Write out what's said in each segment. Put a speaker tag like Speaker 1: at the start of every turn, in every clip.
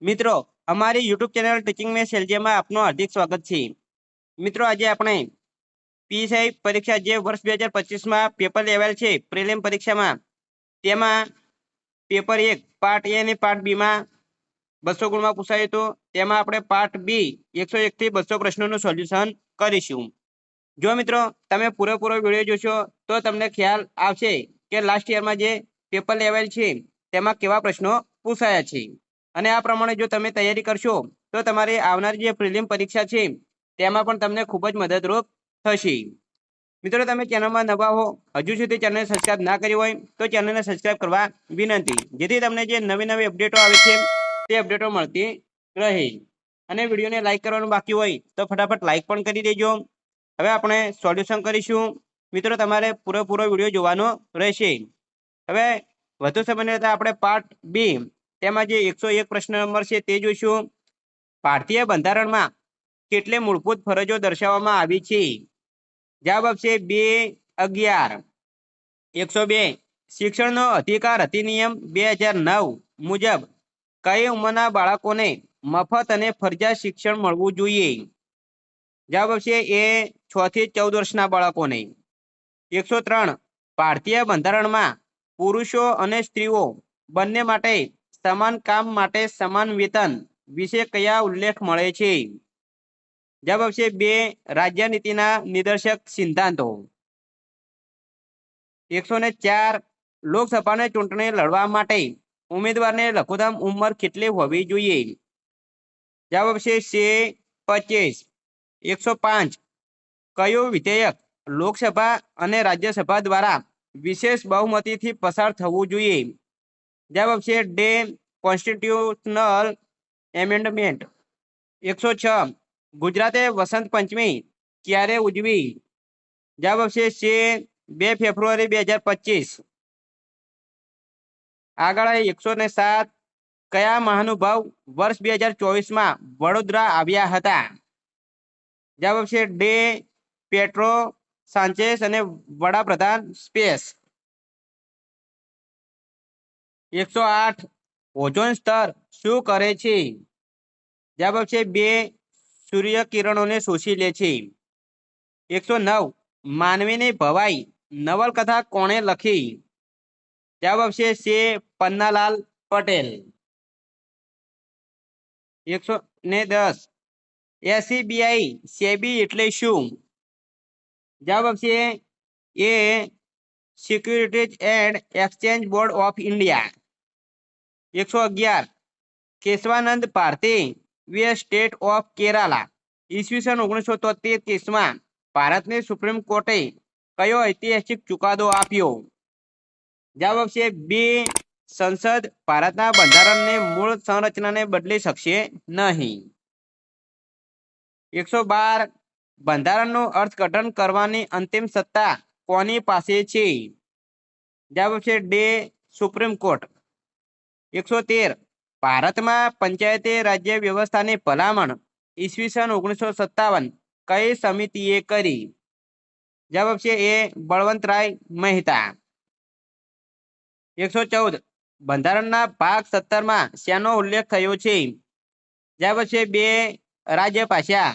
Speaker 1: મિત્રો અમારી YouTube channel teaching મેં સેલજીમાં આપનું હાર્દિક સ્વાગત છે। મિત્રો આજે આપણે પીએસઆઈ પરીક્ષા જે વર્ષ 2025માં પેપર લેવાયેલ છે પ્રિલિમ પરીક્ષામાં તેમાં પેપર 1 પાર્ટ એ અને પાર્ટ બી માં 200 ગુણમાં પૂછાયું હતું। તેમાં આપણે પાર્ટ બી 101 થી 200 પ્રશ્નોનું સોલ્યુશન કરીશું। જો મિત્રો તમે પૂરેપૂરો વિડીયો જોશો તો તમને ખ્યાલ આવશે કે લાસ્ટ યરમાં જે પેપર લેવાયેલ છે તેમાં કેવા પ્રશ્નો પૂછાયા છે અને આ પ્રમાણે જો તમે તૈયારી કરશો તો તમારી આવનારી જે પ્રિલિમ પરીક્ષા છે તેમાં પણ તમને ખૂબ જ મદદરૂપ થશે। મિત્રો તમે ચેનલમાં નવા હો, હજુ સુધી ચેનલને સબસ્ક્રાઇબ ના કરી હોય તો ચેનલને સબસ્ક્રાઇબ કરવા વિનંતી, જેથી તમને જે નવી નવી અપડેટો આવે છે તે અપડેટો મળતી રહે। અને વિડીયોને લાઇક કરવાનું બાકી હોય તો ફટાફટ લાઇક પણ કરી દેજો। હવે આપણે સોલ્યુશન કરીશું। મિત્રો તમારે પૂરેપૂરો વિડીયો જોવાનો રહેશે। હવે વધુ સમય લેતા આપણે પાર્ટ બી તેમાં જે 101 પ્રશ્ન નંબર છે તે જોઈશું। ભારતીય બંધારણમાં કેટલી મૂળભૂત ફરજો દર્શાવવામાં આવી છે? જવાબ આપશે 211। 102 શિક્ષણનો અધિકાર અધિનિયમ 2009 મુજબ કઈ ઉંમરના બાળકોને મફત અને ફરજિયાત શિક્ષણ મળવું જોઈએ? જવાબ આવશે એ 6 થી 14 વર્ષના બાળકોને। 103 ભારતીય બંધારણમાં પુરુષો અને સ્ત્રીઓ બંને માટે સમાન કામ માટે સમાન વેતન વિશે કયા ઉલ્લેખ મળે છે? જવાબ આવશે 2 રાજ્યનીતિના નિર્દેશક સિદ્ધાંતો। 104 લોકસભાની ચૂંટણી લડવા માટે ઉમેદવારને લઘુત્તમ ઉંમર કેટલી હોવી જોઈએ? જવાબ આવશે છે 25। 105 કયું વિધેયક લોકસભા અને રાજ્યસભા દ્વારા વિશેષ બહુમતીથી પસાર થવું જોઈએ? જવાબ આવશે ડે કોન્સ્ટિટ્યુશનલ એમેન્ડમેન્ટ। 106 ગુજરાતે વસંત પંચમી ક્યારે ઉજવી? જવાબ આવશે છે 2 ફેબ્રુઆરી 2025। આગળ 107 કયા મહાનુભાવ વર્ષ 2024માં વડોદરા આવ્યા હતા? જવાબ આવશે ડે પેટ્રો સાંચેસ અને વડાપ્રધાન સ્પેસ। 108 ઓઝોન સ્તર શું કરે છે? જવાબ આવશે 2 સૂર્ય કિરણોને શોષી લે છે। 109 માનવીની ભવાઈ નવલકથા કોણે લખી? જવાબ આવશે છે પન્નાલાલ પટેલ। 110 એસબીઆઈ સેબી એટલે શું? જવાબ આવશે એ securities and exchange board of India. 111 Kesavananda Bharati v state of Kerala ઈસવીસન 1973 કેસમાં ભારતની સુપ્રીમ કોર્ટે કયો ઐતિહાસિક ચુકાદો આપ્યો? જવાબ આવશે બી સંસદ ભારતના બંધારણની મૂળ સંરચનાને બદલી શકશે નહીં। 112 બંધારણનું અર્થઘટન કરવાની અંતિમ સત્તા કોની પાસે છે? જવાબ આવશે ડે સુપ્રીમ કોર્ટ। 113 ભારતમાં પંચાયતી રાજ્ય વ્યવસ્થાની ભલામણ ઈસવીસન 1957 કઈ સમિતિએ કરી? જવાબ આવશે એ બળવંતરાય મહેતા। 114 બંધારણના ભાગ 17માં શેનો ઉલ્લેખ થયો છે? જવાબ આવશે 2 રાજ્યભાષા।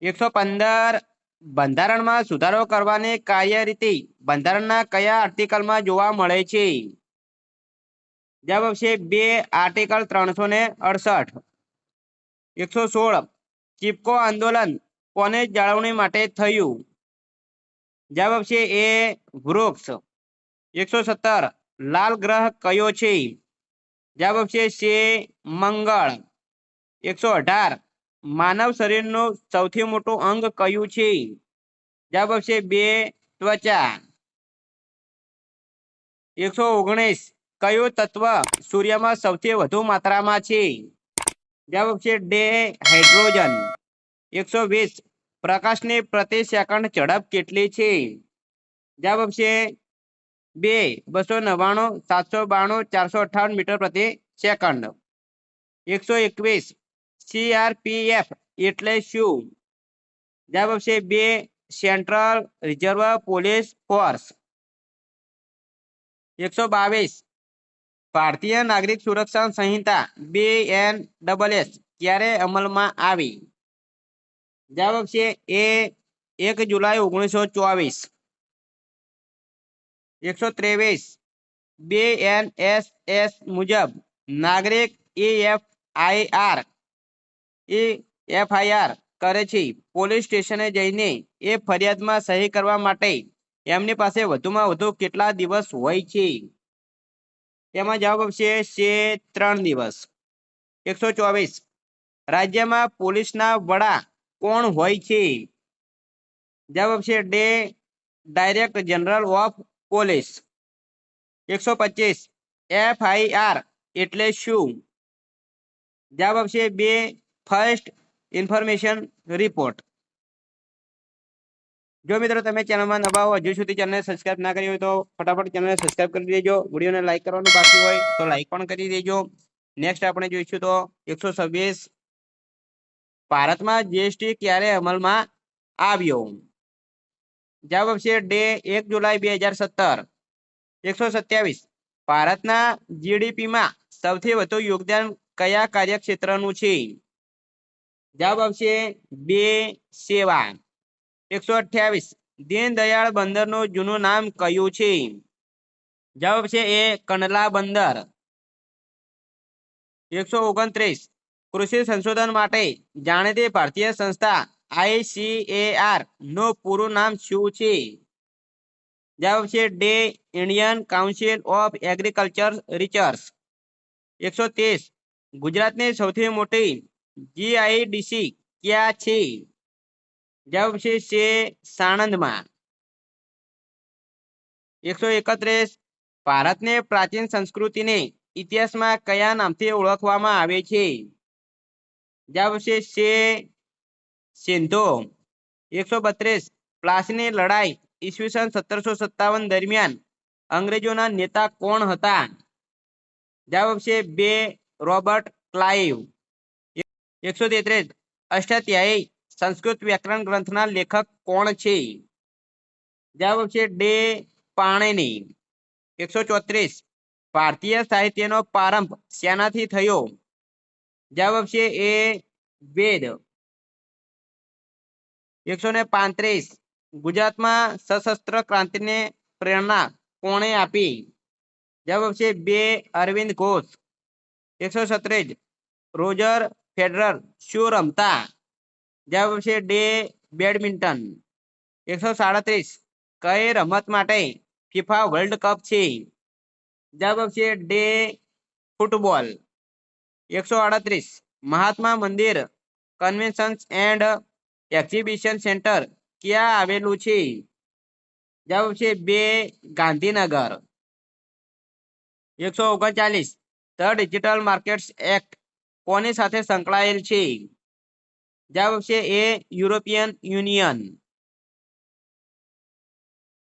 Speaker 1: 115 બંધારણમાં સુધારો કરવાની કાર્યરીતિ બંધારણના કયા આર્ટિકલમાં જોવા મળે છે? જવાબ આવશે 2 આર્ટિકલ 368। 116 ચિપકો આંદોલન કોને જાળવણી માટે થયું? જવાબ આવશે એ વૃક્ષ। 117 લાલ ગ્રહ કયો છે? જવાબ આવશે છે મંગળ। 118 માનવ શરીરનું સૌથી મોટું અંગ કયું છે? જવાબ આવશે 2 ત્વચા। 119 કયું તત્વ સૂર્યમાં સૌથી વધુ માત્રામાં છે? જવાબ આવશે ડે હાઇડ્રોજન। 120 પ્રકાશની પ્રતિ સેકન્ડ ઝડપ કેટલી છે? જવાબ આવશે 2 299 792 458 મીટર પ્રતિ સેકન્ડ। 121 સીઆરપીએફ એટલે શું? જવાબ આવશે 2 સેન્ટ્રલ રિઝર્વ પોલીસ ફોર્સ। 122 ભારતીય નાગરિક સુરક્ષા સંહિતા BNSS ક્યારે અમલમાં આવી? જવાબ છે એ 1 જુલાઈ 1924. 123 BNSS મુજબ નાગરિક FIR કરે છે. પોલીસ સ્ટેશને જઈને એ ફરિયાદમાં સહી કરવા માટે એમની પાસે વધુમાં વધુ કેટલા દિવસ હોય છે? એમાં જવાબ આવશે 3 દિવસ. 124 રાજ્યમાં પોલીસના વડા કોણ હોય છે? જવાબ છે director general of police. 125 FIR એટલે શું? જવાબ આવશે ફર્સ્ટ ઇન્ફોર્મેશન રિપોર્ટ. જો મિત્રો તમે ચેનલમાં નવા હો, હજુ સુધી ચેનલને સબસ્ક્રાઇબ ના કરી હોય તો ફટાફટ ચેનલને સબસ્ક્રાઇબ કરી દેજો. વિડીયોને લાઈક કરવાનું બાકી હોય તો લાઈક પણ કરી દેજો. નેક્સ્ટ આપણે જોઈશું તો 126 ભારતમાં જીએસટી ક્યારે અમલમાં આવ્યો? જવાબ આવશે 1 જુલાઈ 2017. 127 ભારતના જીડીપીમાં સૌથી વધુ યોગદાન કયા કાર્યક્ષેત્રનું છે? જવાબ આવશે સેવા. 128 દીનદયાળ બંદરનું જૂનું નામ કયું છે? જવાબ છે કંડલા બંદર. 129 કૃષિ સંશોધન માટે જાણીતી ભારતીય સંસ્થા ICAR નું પૂરું નામ શું છે? જવાબ છે Indian council of agriculture research. 130 ગુજરાતની સૌથી મોટી GIDC ક્યાં છે? જવાબ છે સાણંદમાં. 131 ભારતની પ્રાચીન સંસ્કૃતિને ઇતિહાસમાં કયા નામથી ઓળખવામાં આવે છે? જવાબ છે સિંધુ. 132 પ્લાસીની લડાઈ ઈસવીસન 1757 દરમિયાન અંગ્રેજોના નેતા કોણ હતા? જવાબ છે રોબર્ટ ક્લાઇવ. 133 અષ્ટાધ્યાયી સંસ્કૃત વ્યાકરણ ગ્રંથના લેખક કોણ છે? જવાબ છે પાણિની. 134 ભારતીય સાહિત્યનો પ્રારંભ શેનાથી થયો? જવાબ છે વેદ. 135 ગુજરાતમાં સશસ્ત્ર ક્રાંતિને પ્રેરણા કોણે આપી? જવાબ છે અરવિંદ ઘોષ. 137 રોજર ફેડરર શું રમતા? જવાબ છે બેડમિન્ટન. 137 કઈ રમત માટે ફિફા વર્લ્ડ કપ છે? જવાબ છે football. 138 Mahatma Mandir convention and exhibition centre ક્યાં આવેલું છે? જવાબ છે Gandhinagar. 139 the digital markets act કોની સાથે સંકળાયેલ છે? જવાબ છે યુરોપિયન યુનિયન.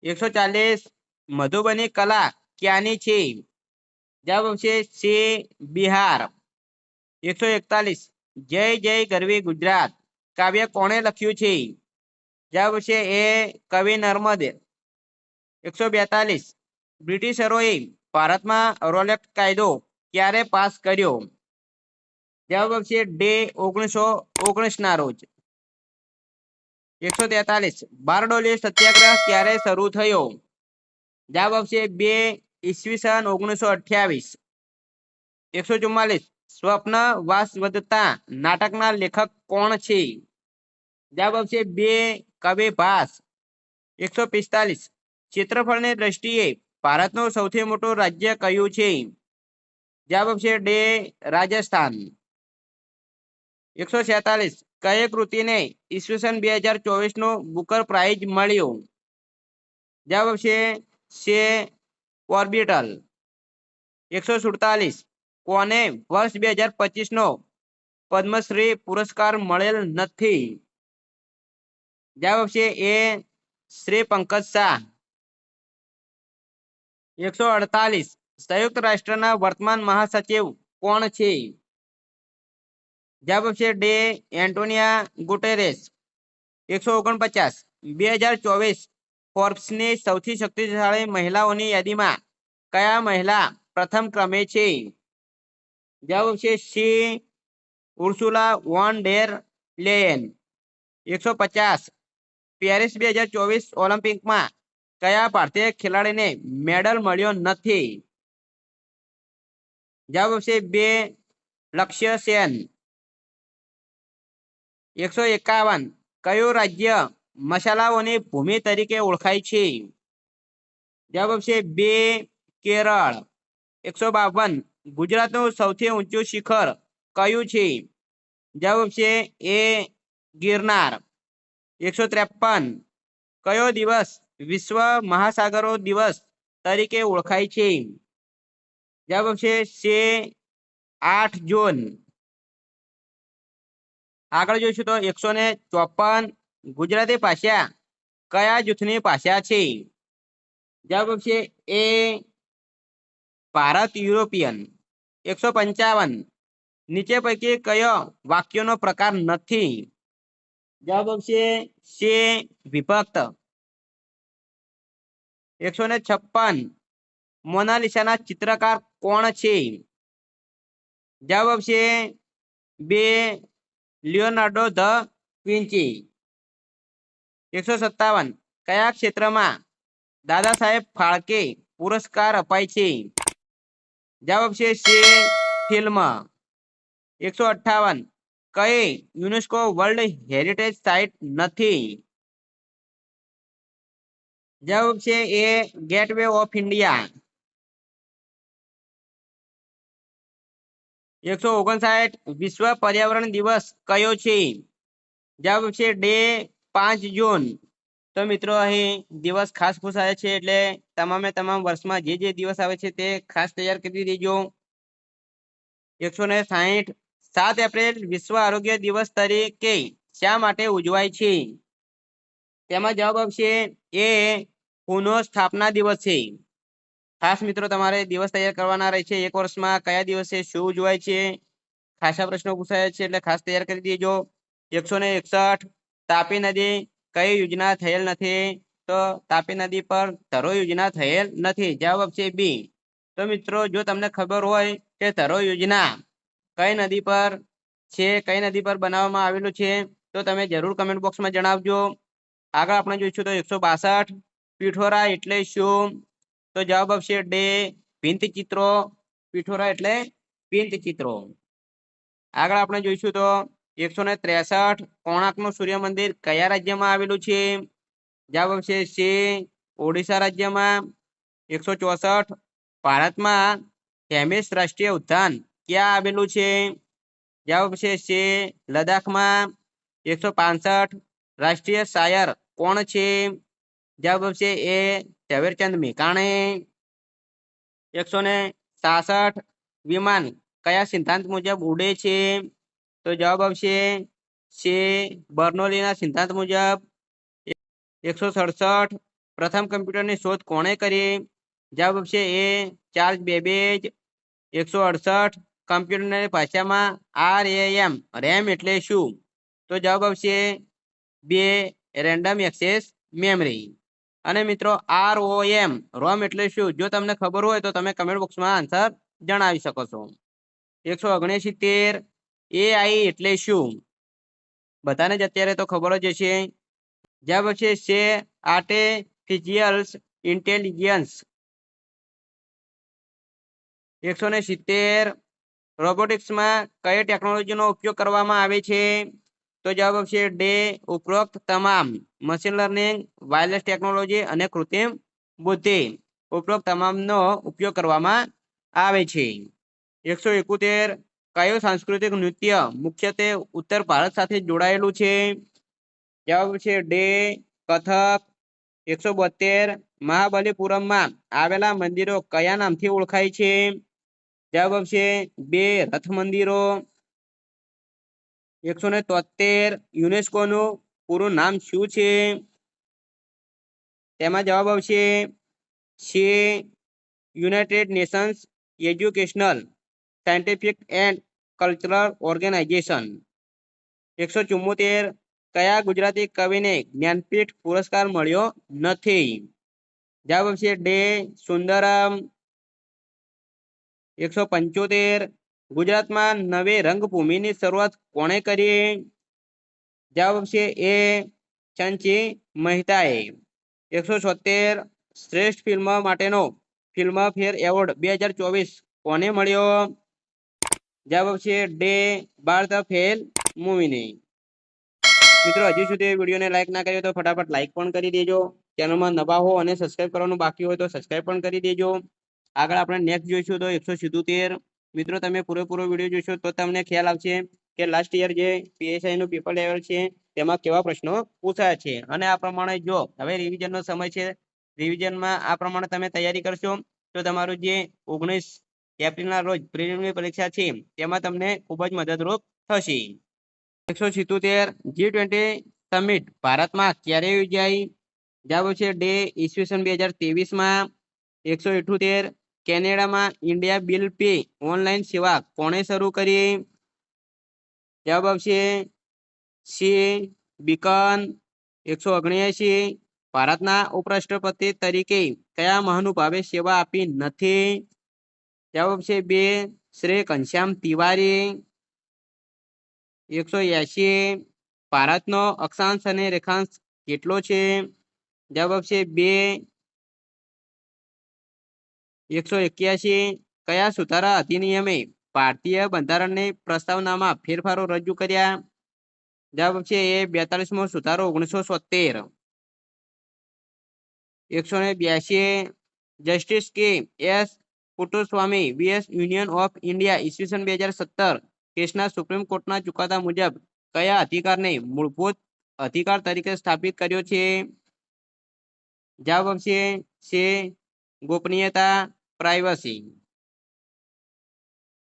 Speaker 1: 140 મધુબની કલા ક્યાંની છે? જવાબ છે બિહાર. 141 જય જય ગરવી ગુજરાત કાવ્ય કોણે લખ્યું છે? જવાબ છે કવિ નર્મદે. 142 બ્રિટિશરોએ ભારતમાં રોલેટ કાયદો ક્યારે પાસ કર્યો? જવાબ છે 1919 ના રોજ. 143 બારડોલી સત્યાગ્રહ ક્યારે શરૂ થયો? જવાબ છે ઈસવીસન 1928. 144 સ્વપ્ન વાસવદત્તા નાટકના લેખક કોણ છે? જવાબ છે કવિ ભાસ. 145 ક્ષેત્રફળની દ્રષ્ટિએ ભારતનું સૌથી મોટું રાજ્ય કયું છે? જવાબ છે રાજસ્થાન. 146 કઈ કૃતિને ઈસવીસન 2024 નું બુકર પ્રાઇઝ મળ્યું? જવાબ છે ઓર્બિટલ. 147 કોને વર્ષ 2025 નો પદ્મશ્રી પુરસ્કાર મળેલ નથી? જવાબ છે શ્રી પંકજ શાહ. 148 સંયુક્ત રાષ્ટ્રના વર્તમાન મહાસચિવ કોણ છે? જવાબ છે એન્ટોનિયા ગુટેરેસ. 149 2024 ફોર્બ્સની સૌથી શક્તિશાળી મહિલાઓની યાદીમાં કયા મહિલા પ્રથમ ક્રમે છે? જવાબ છે સી ઉર્સુલા વોન ડેર લેયન. 150 પેરિસ 2024 ઓલિમ્પિકમાં કયા ભારતીય ખેલાડીને મેડલ મળ્યો નથી? જવાબ છે બે લક્ષ્ય સેન. 151 કયું રાજ્ય મસાલાઓની ભૂમિ તરીકે ઓળખાય છે? જવાબ છે બે કેરળ. 152 ગુજરાતનું સૌથી ઊંચું શિખર કયું છે? જવાબ છે એ ગિરનાર. 153 કયો દિવસ વિશ્વ મહાસાગરો દિવસ તરીકે ઓળખાય છે? જવાબ છે 8 જૂન. આગળ જોઈશું તો 154 ગુજરાતી ભાષા કયા જૂથની ભાષા છે? જવાબ છે એ ભારત યુરોપિયન. 155 નીચે પૈકી કયો વાક્યનો પ્રકાર નથી? જવાબ છે વિભક્ત. 156 મોનાલિસાના ચિત્રકાર કોણ છે? જવાબ છે બે લિયોનાર્ડો ધ વિન્ચી. 157 કયા ક્ષેત્રમાં દાદા સાહેબ ફાળકે પુરસ્કાર અપાય છે? જવાબ છે ફિલ્મ. 158 કઈ યુનેસ્કો વર્લ્ડ હેરિટેજ સાઇટ નથી? જવાબ છે એ ગેટવે ઓફ ઇન્ડિયા. 159 વિશ્વ પર્યાવરણ દિવસ કયો છે? જવાબ છે ડે 5 જૂન. તો મિત્રો અહીં દિવસ ખાસ પૂછાય છે એટલે તમામે તમામ વર્ષમાં જે દિવસ આવે છે તે ખાસ તૈયાર કરી દેજો. 160 7 એપ્રિલ વિશ્વ આરોગ્ય દિવસ તરીકે શા માટે ઉજવાય છે? તેમાં જવાબ આવશે એ પુનઃ સ્થાપના દિવસ છે. ખાસ મિત્રો તમારે દિવસ તૈયાર કરવાના રહે છે. એક વર્ષમાં કયા દિવસે શું ઉજવાય છે ખાસા પ્રશ્નો પૂછાય છે એટલે ખાસ તૈયાર કરી દેજો. 161 તાપી નદી કઈ યોજના થયેલ નથી? તો તાપી નદી પર ધરો યોજના થયેલ નથી. જવાબ છે બી. તો મિત્રો જો તમને ખબર હોય કે ધરો યોજના કઈ નદી પર છે, કઈ નદી પર બનાવવામાં આવેલું છે તો તમે જરૂર કમેન્ટ બોક્સમાં જણાવજો. આગળ આપણે જોઈશું તો 162 પિઠોરા એટલે શું? તો જવાબ આવશે ડે ભિંત ચિત્રો. પિઠોરા એટલે ભિંત ચિત્રો. આગળ આપણે જોઈશું તો 163 કોણાર્કનું સૂર્ય મંદિર કયા રાજ્યમાં આવેલું છે? જવાબ આવશે સી ઓડિશા રાજ્યમાં. 164 ભારતમાં હેમિસ રાષ્ટ્રીય ઉદ્યાન ક્યાં આવેલું છે? જવાબ છે સી લદ્દાખમાં. 165 રાષ્ટ્રીય શાયર કોણ છે? જવાબ છે એ ઝવેરચંદ મેઘાણી. 166 વિમાન કયા સિદ્ધાંત મુજબ ઉડે છે? તો જવાબ આવશે સી બર્નોલીના સિદ્ધાંત મુજબ. 167 પ્રથમ કમ્પ્યુટરની શોધ કોણે કરી? જવાબ આવશે એ ચાર્લ્સ બેબેજ. 168 કમ્પ્યુટરની ભાષામાં રેમ એટલે શું? તો જવાબ આવશે બે રેન્ડમ એક્સેસ મેમરી. અને મિત્રો રોમ એટલે શું? જો તમને ખબર હોય તો તમે કમેન્ટ બોક્સમાં આન્સર જણાવી શકો છો. 169 એઆઈ એટલે શું? બધાને જ અત્યારે તો ખબર જ હશે. જવાબ છે આર્ટિફિશિયલ ઇન્ટેલિજન્સ. 170 રોબોટિક્સમાં કઈ ટેકનોલોજીનો ઉપયોગ કરવામાં આવે છે? તો જવાબ આવશે ડે ઉપરોક્ત તમામ મશીન લર્નિંગ, વાયરલેસ ટેકનોલોજી અને કૃત્રિમ બુદ્ધિ ઉપરોક્ત તમામનો ઉપયોગ કરવામાં આવે છે. 171 કયું સાંસ્કૃતિક નૃત્ય મુખ્યત્વે ઉત્તર ભારત સાથે જોડાયેલું છે? જવાબ છે ડે કથક. 172 મહાબલીપુરમમાં આવેલા મંદિરો કયા નામથી ઓળખાય છે? જવાબ આવશે બે રથ મંદિરો. 173 યુનેસ્કોનું પૂરું નામ શું છે? તેમાં જવાબ આવશે છે United Nations Educational, Scientific and Cultural Organization. 174 કયા ગુજરાતી કવિને જ્ઞાનપીઠ પુરસ્કાર મળ્યો નથી? જવાબ આવશે ડે સુંદરમ. 175 ગુજરાતમાં નવી રંગભૂમિની શરૂઆત કોણે કરી? જવાબ આવશે એ ચંચી મહેતાએ. 176 શ્રેષ્ઠ ફિલ્મ માટેનો ફિલ્મફેર એવોર્ડ 2024 કોને મળ્યો? જવાબ આવશે ડે બાર ધ ફેલ મૂવીને. મિત્રો હજી સુધી વિડીયોને લાઈક ના કર્યો તો ફટાફટ લાઈક પણ કરી દેજો. ચેનલમાં નવા હો અને સબસ્ક્રાઇબ કરવાનું બાકી હોય તો સબસ્ક્રાઇબ પણ કરી દેજો. આગળ આપણે નેક્સ્ટ જોઈશું તો 177. મિત્રો તમે પૂરેપૂરો વિડીયો જોશો તો તમને ખ્યાલ આવશે કે લાસ્ટ યર જે પીએસઆઈ નું પેપર લેવલ છે તેમાં કેવા પ્રશ્નો પૂછાયા છે. અને આ પ્રમાણે જો હવે રિવિઝનનો સમય છે, રિવિઝનમાં આ પ્રમાણે તમે તૈયારી કરશો તો તમારું જે 19 એપ્રિલના રોજ પ્રિલિમિનરી પરીક્ષા છે તેમાં તમને ખૂબ જ મદદરૂપ થશે. 177 G20 સમિટ ભારતમાં ક્યારે યોજાઈ? જવાબ છે ડે ઈસવીસન 2023માં. 178 કેનેડામાં ઇન્ડિયા બિલ પે ઓનલાઈન સેવા કોણે શરૂ કરી? જવાબ આવશે સી બીકન. 179 ભારતના ઉપરાષ્ટ્રપતિ તરીકે કયા મહાનુભાવે સેવા આપી નથી? જવાબ છે બે શ્રી ઘનશ્યામ તિવારી. 180 ભારતનો અક્ષાંશ અને રેખાંશ કેટલો છે? જવાબ આવશે 2. 181 કયા સુધારા અધિનિયમે ભારતીય બંધારણની પ્રસ્તાવનામાં ફેરફારો રજૂ કર્યા? જવાબ છે એ 42મો સુધારો 1973. 182 justice K S Puttaswamy VS union of India ઈસવીસન 2017 કેસના સુપ્રીમ કોર્ટના ચુકાદા મુજબ કયા અધિકારને મૂળભૂત અધિકાર તરીકે સ્થાપિત કર્યો છે? જવાબ આવશે છે ગોપનીયતા, પ્રાઇવસી.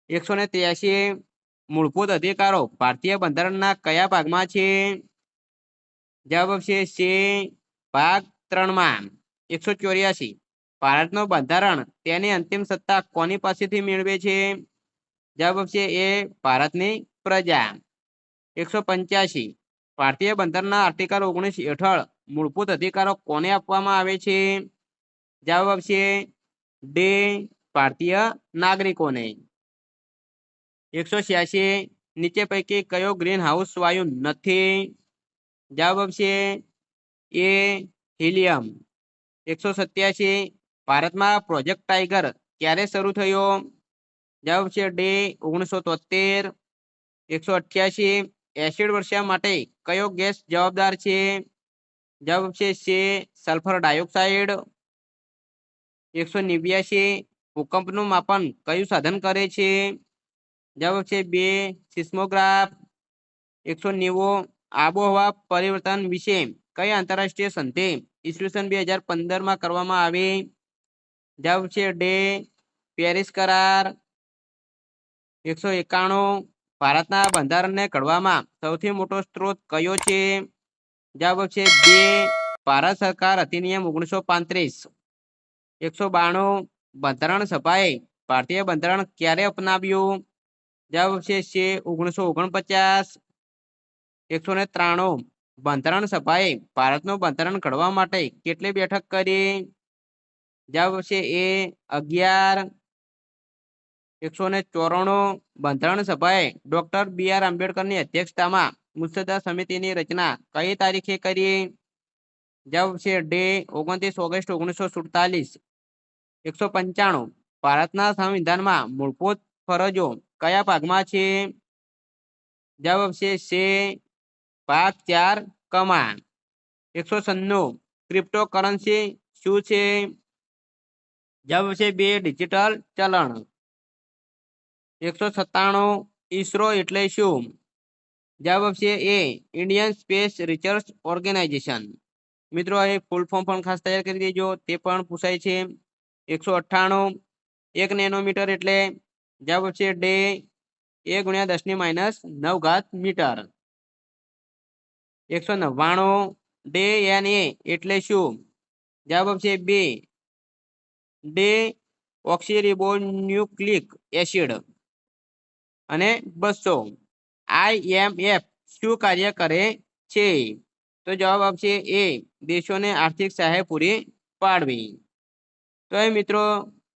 Speaker 1: 183 મૂળભૂત અધિકારો ભારતીય બંધારણના કયા ભાગમાં છે? જવાબ આવશે છે ભાગ 3માં. 184 ભારતનું બંધારણ તેની અંતિમ સત્તા કોની પાસેથી મેળવે છે? જવાબ આવશે એ ભારતની પ્રજા. 185 ભારતીય બંધારણના આર્ટિકલ 19 હેઠળ મૂળભૂત અધિકારો કોને આપવામાં આવે છે? જવાબ આવશે ડે ભારતીય નાગરિકોને. 186 નીચે પૈકી કયો ગ્રીન હાઉસ વાયુ નથી? જવાબ આવશે એ હિલિયમ. 187 ભારતમાં પ્રોજેક્ટ ટાઈગર ક્યારે શરૂ થયો? જવાબ છે ડે 1973. 188 એસિડ વર્ષા માટે કયો ગેસ જવાબદાર છે? જવાબ છે સલ્ફર ડાયોક્સાઇડ. 189 ભૂકંપનું માપન કયું સાધન કરે છે? જવાબ છે બે સિસ્મોગ્રાફ. 190 આબોહવા પરિવર્તન વિશે કઈ આંતરરાષ્ટ્રીય સંધિ ઈસવીસન 2015માં કરવામાં આવી? જવાબ છે ડે પેરિસ કરાર. 191 ભારતના બંધારણને ઘડવામાં સૌથી મોટો સ્ત્રોત કયો છે? જવાબ છે બે ભારત સરકાર અધિનિયમ 1935. 192 બંધારણ સભાએ ભારતીય બંધારણ ક્યારે અપનાવ્યું? જવાબ છે 1949. 193 બંધારણ સભાએ ભારતનું બંધારણ ઘડવા માટે કેટલી બેઠક કરી? જવાબ છે એ 11. 194 બંધારણ સભાએ ડોક્ટર બી.આર. આંબેડકરની અધ્યક્ષતામાં મુસદ્દા સમિતિની રચના કઈ તારીખે કરી? જવાબ છે ડે 29 ઓગસ્ટ 1947. 195 ભારતના સંવિધાનમાં મૂળભૂત ફરજો કયા ભાગમાં છે? જવાબ છે ભાગ 4 કમાં. 196 ક્રિપ્ટોકરન્સી શું છે? જવાબ છે બે ડિજિટલ ચલણ. 197 ઈસરો એટલે શું? જવાબ છે એ ઇન્ડિયન સ્પેસ રિસર્ચ ઓર્ગેનાઇઝેશન. મિત્રો એ ફૂલ ફોર્મ પણ ખાસ તૈયાર કરી દેજો, તે પણ પૂછાય છે. 198 1 નેનોમીટર એટલે? જવાબ છે ડે 1 × 10⁻⁹ મીટર. 199 ડે એન એ એટલે શું? જવાબ છે બે ડે ઓક્સીરિબોન્યુક્લિક એસિડ. અને 200 IMF શું કાર્ય કરે છે? તો જવાબ આવશે એ દેશોને આર્થિક સહાય પૂરી પાડવી. તો એ મિત્રો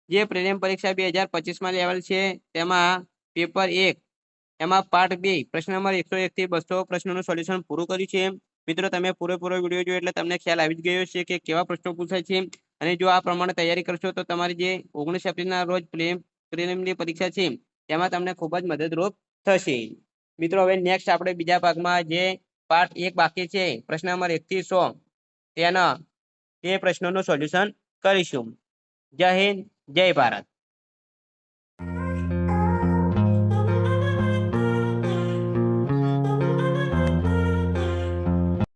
Speaker 1: જે પ્રિલિમ પરીક્ષા 2025 માં લેવલ છે તેમાં પેપર 1 એમાં પાર્ટ 2 પ્રશ્ન નંબર 101 થી 200 પ્રશ્નોનું સોલ્યુશન પૂરું કર્યું છે। મિત્રો તમે પૂરેપૂરો વિડીયો જોયો એટલે તમને ખ્યાલ આવી જ ગયો છે કે કેવા પ્રશ્નો પૂછાય છે અને જો આ પ્રમાણે તૈયારી કરશો તો તમારી જે 19 એપ્રિલના રોજ પ્રિલિમની પરીક્ષા છે તેમાં તમને ખૂબ જ મદદરૂપ થશે। મિત્રો હવે નેક્સ્ટ આપણે બીજા ભાગમાં જે પાર્ટ 1 બાકી છે પ્રશ્ન નંબર 1 થી 100 તેના તે પ્રશ્નોનું સોલ્યુશન કરીશું। જય હિન્દ, જય ભારત।